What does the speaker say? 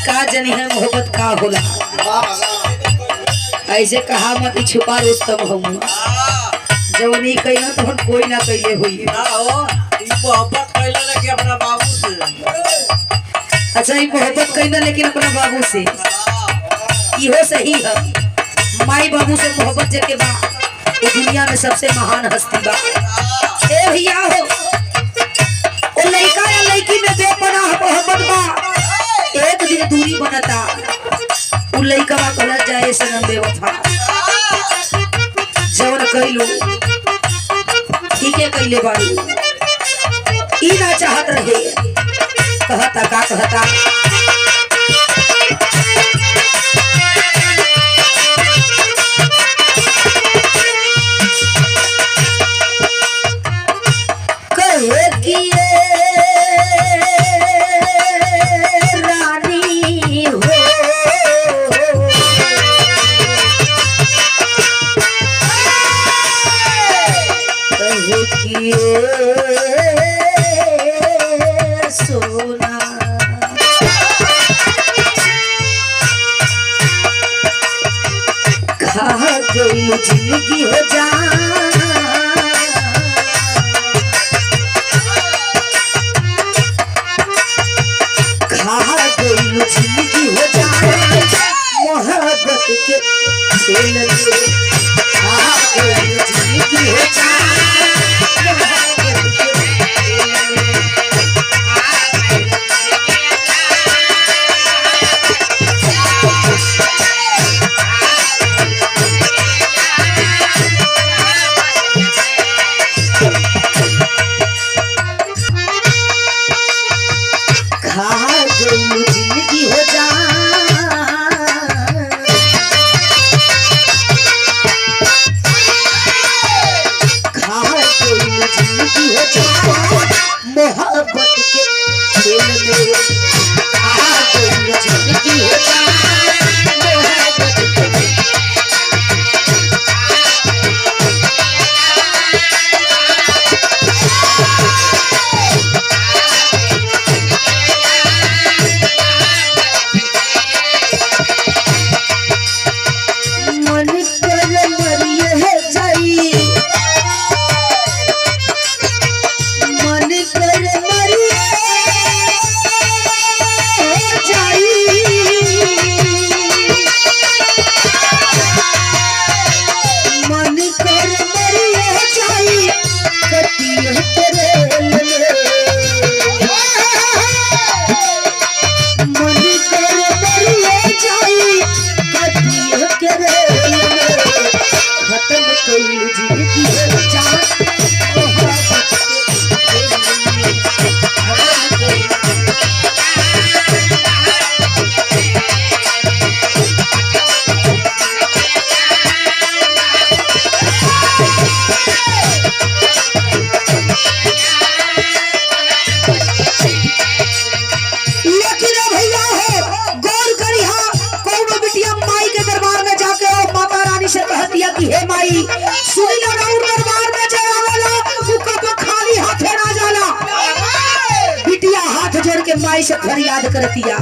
का जनी है मोहब्बत का होला। ऐसे कहा मत छुपा रुस्तम हम जवनी कइला तो हम कोई ना कइले हुई ना हो ई मोहब्बत कइला लेके अपना बाबू से। अच्छा ई मोहब्बत कइला लेकिन अपना बाबू से इहो सही है। माई बाबू से मोहब्बत जेके बा ये दुनिया में सबसे महान हस्ती बा। ए भैया हो ओ लड़का या लड़की में बेपनाह मोहब्बत बा। एक दिन दूरी बनता उ लड़का बा कहला जाए सनम बेवफा जवन कइलो ठीक है कइले बाड़ी ई ना चाहत रहे। कहता का कहता कहे कि रानी हो कहे कि सोना खा गई जिंदगी हो जा जिंदगी हो जाए मोहब्बत के खेल में जिंदगी हो जाए मोहब्बत के खेल में। जिंदगी हो जा जिंदगी हो जा मोहब्बत के खेल में जिंदगी हो जा मोहब्बत के हे माई सुनी लो राउर दरबार में जय आवेला उ कब खाली हाथे ना जाला। बिटिया हाथ जोड़ के माई से फरियाद करतिया।